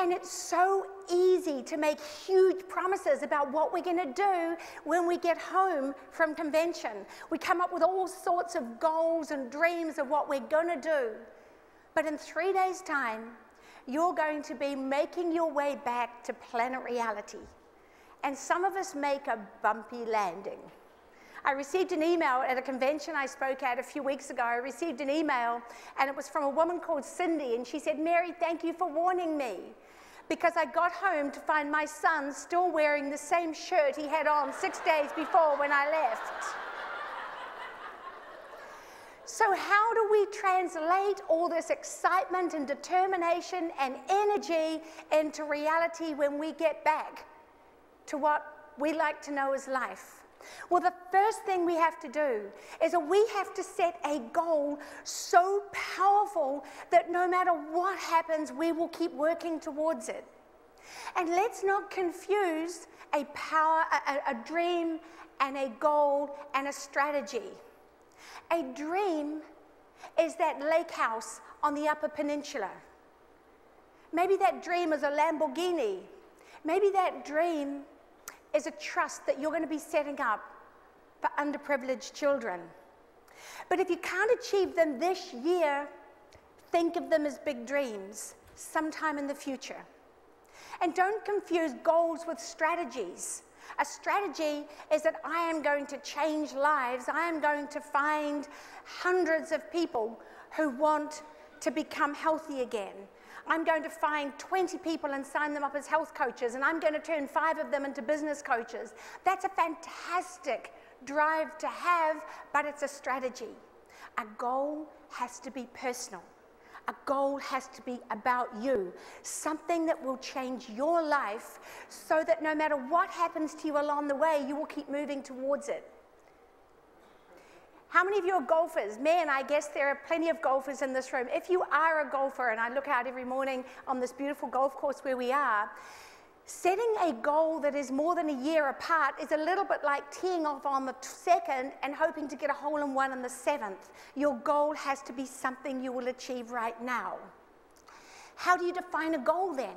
And it's so easy to make huge promises about what we're going to do when we get home from convention. We come up with all sorts of goals and dreams of what we're going to do. But in 3 days' time, you're going to be making your way back to planet reality. And some of us make a bumpy landing. I received an email at a convention I spoke at a few weeks ago. I received an email, and it was from a woman called Cindy, and she said, "Mary, thank you for warning me, because I got home to find my son still wearing the same shirt he had on 6 days before when I left." So how do we translate all this excitement and determination and energy into reality when we get back to what we like to know as life? Well, the first thing we have to do is that we have to set a goal so powerful that no matter what happens, we will keep working towards it. And let's not confuse a dream and a goal and a strategy. A dream is that lake house on the Upper Peninsula. Maybe that dream is a Lamborghini. Maybe that dream is a trust that you're going to be setting up for underprivileged children. But if you can't achieve them this year, think of them as big dreams sometime in the future. And don't confuse goals with strategies. A strategy is that I am going to change lives. I am going to find hundreds of people who want to become healthy again. I'm going to find 20 people and sign them up as health coaches, and I'm going to turn 5 of them into business coaches. That's a fantastic drive to have, but it's a strategy. A goal has to be personal. A goal has to be about you, something that will change your life so that no matter what happens to you along the way, you will keep moving towards it. How many of you are golfers? Man, I guess there are plenty of golfers in this room. If you are a golfer, and I look out every morning on this beautiful golf course where we are, setting a goal that is more than a year apart is a little bit like teeing off on the 2nd and hoping to get a hole-in-one on the 7th. Your goal has to be something you will achieve right now. How do you define a goal then?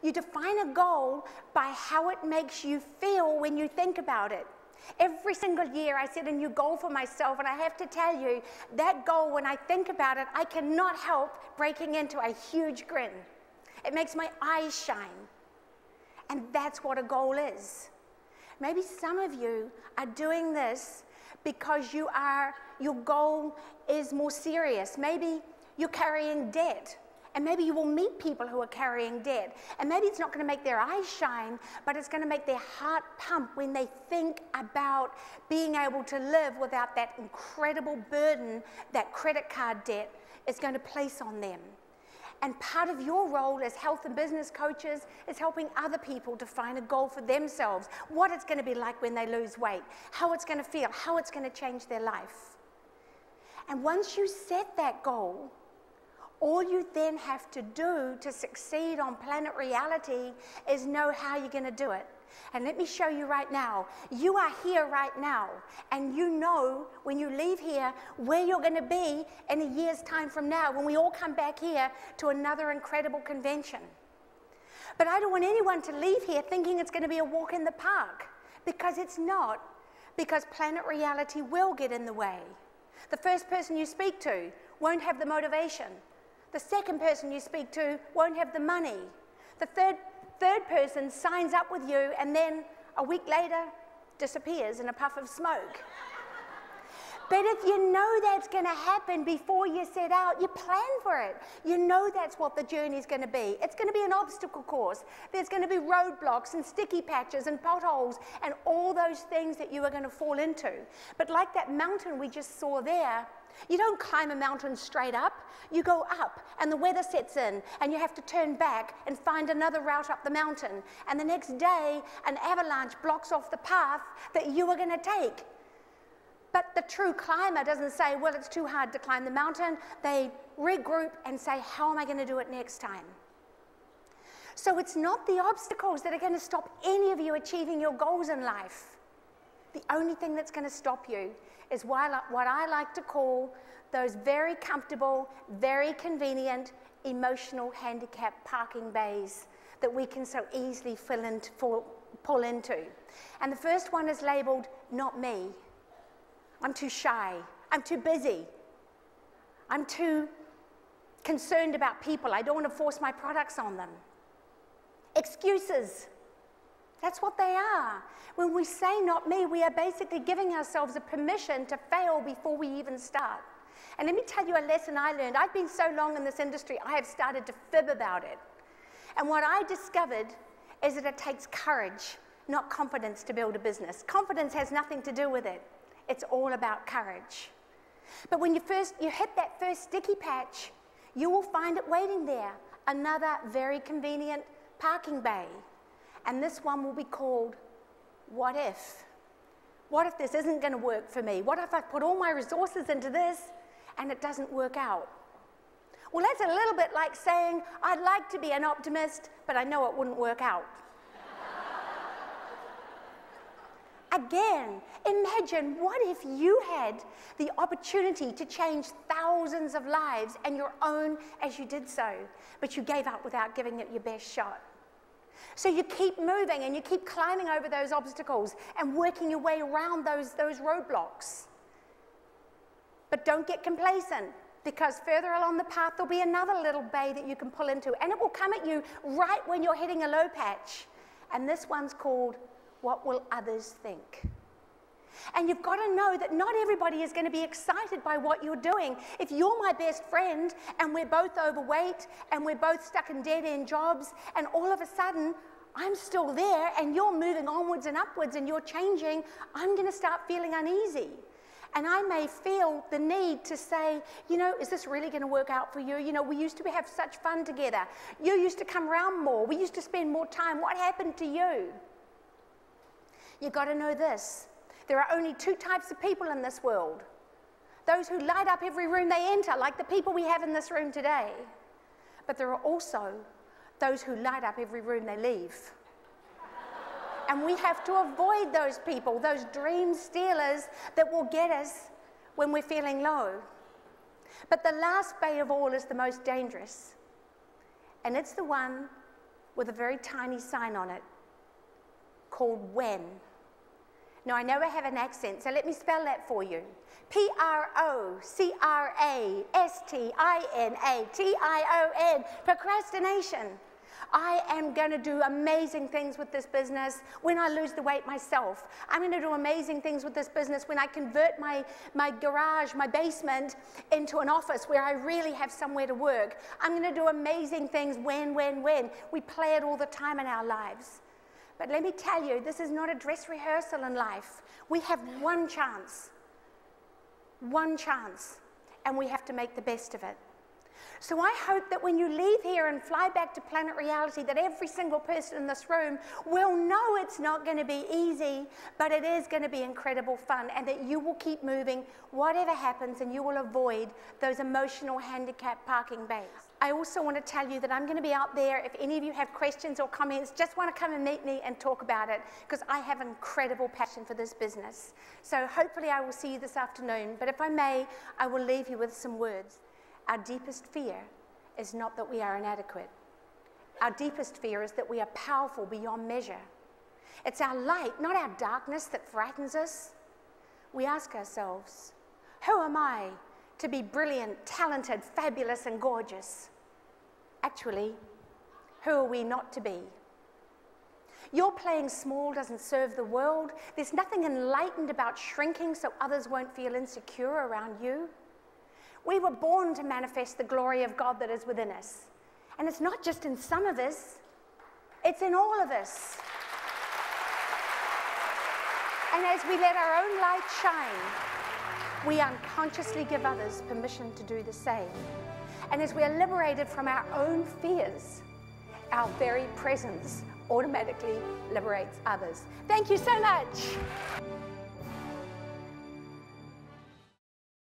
You define a goal by how it makes you feel when you think about it. Every single year I set a new goal for myself, and I have to tell you, that goal, when I think about it, I cannot help breaking into a huge grin. It makes my eyes shine. And that's what a goal is. Maybe some of you are doing this because your goal is more serious. Maybe you're carrying debt. And maybe you will meet people who are carrying debt. And maybe it's not going to make their eyes shine, but it's going to make their heart pump when they think about being able to live without that incredible burden that credit card debt is going to place on them. And part of your role as health and business coaches is helping other people define a goal for themselves, what it's going to be like when they lose weight, how it's going to feel, how it's going to change their life. And once you set that goal, all you then have to do to succeed on planet reality is know how you're going to do it. And let me show you right now. You are here right now, and you know when you leave here where you're going to be in a year's time from now when we all come back here to another incredible convention. But I don't want anyone to leave here thinking it's going to be a walk in the park, because it's not, because planet reality will get in the way. The first person you speak to won't have the motivation. The second person you speak to won't have the money. The third person signs up with you and then a week later disappears in a puff of smoke. But if you know that's going to happen before you set out, you plan for it. You know that's what the journey is going to be. It's going to be an obstacle course. There's going to be roadblocks and sticky patches and potholes and all those things that you are going to fall into. But like that mountain we just saw there, you don't climb a mountain straight up. You go up, and the weather sets in, and you have to turn back and find another route up the mountain. And the next day, an avalanche blocks off the path that you are going to take. But the true climber doesn't say, well, it's too hard to climb the mountain. They regroup and say, how am I going to do it next time? So it's not the obstacles that are going to stop any of you achieving your goals in life. The only thing that's going to stop you is what I like to call those very comfortable, very convenient, emotional handicap parking bays that we can so easily pull into. And the first one is labeled, not me. I'm too shy. I'm too busy. I'm too concerned about people. I don't want to force my products on them. Excuses. That's what they are. When we say not me, we are basically giving ourselves a permission to fail before we even start. And let me tell you a lesson I learned. I've been so long in this industry, I have started to fib about it. And what I discovered is that it takes courage, not confidence, to build a business. Confidence has nothing to do with it. It's all about courage. But when you hit that first sticky patch, you will find it waiting there, another very convenient parking bay. And this one will be called, what if? What if this isn't going to work for me? What if I put all my resources into this and it doesn't work out? Well, that's a little bit like saying, I'd like to be an optimist, but I know it wouldn't work out. Again, imagine what if you had the opportunity to change thousands of lives and your own as you did so, but you gave up without giving it your best shot. So you keep moving and you keep climbing over those obstacles and working your way around those roadblocks. But don't get complacent, because further along the path there'll be another little bay that you can pull into, and it will come at you right when you're hitting a low patch. And this one's called, what will others think? And you've got to know that not everybody is going to be excited by what you're doing. If you're my best friend and we're both overweight and we're both stuck in dead-end jobs, and all of a sudden I'm still there and you're moving onwards and upwards and you're changing, I'm going to start feeling uneasy. And I may feel the need to say, you know, is this really going to work out for you? You know, we used to have such fun together. You used to come around more. We used to spend more time. What happened to you? You've got to know this. There are only two types of people in this world. Those who light up every room they enter, like the people we have in this room today. But there are also those who light up every room they leave. And we have to avoid those people, those dream stealers that will get us when we're feeling low. But the last bay of all is the most dangerous. And it's the one with a very tiny sign on it called when. Now, I know I have an accent, so let me spell that for you. Procrastination. Procrastination. I am going to do amazing things with this business when I lose the weight myself. I'm going to do amazing things with this business when I convert my garage, my basement, into an office where I really have somewhere to work. I'm going to do amazing things when. We play it all the time in our lives. But let me tell you, this is not a dress rehearsal in life. We have one chance, and we have to make the best of it. So I hope that when you leave here and fly back to Planet Reality, that every single person in this room will know it's not going to be easy, but it is going to be incredible fun, and that you will keep moving whatever happens, and you will avoid those emotional handicap parking bays. I also want to tell you that I'm going to be out there. If any of you have questions or comments, just want to come and meet me and talk about it, because I have an incredible passion for this business. So hopefully I will see you this afternoon, but if I may, I will leave you with some words. Our deepest fear is not that we are inadequate. Our deepest fear is that we are powerful beyond measure. It's our light, not our darkness, that frightens us. We ask ourselves, who am I to be brilliant, talented, fabulous, and gorgeous? Actually, who are we not to be? Your playing small doesn't serve the world. There's nothing enlightened about shrinking so others won't feel insecure around you. We were born to manifest the glory of God that is within us. And it's not just in some of us, it's in all of us. And as we let our own light shine, we unconsciously give others permission to do the same. And as we are liberated from our own fears, our very presence automatically liberates others. Thank you so much.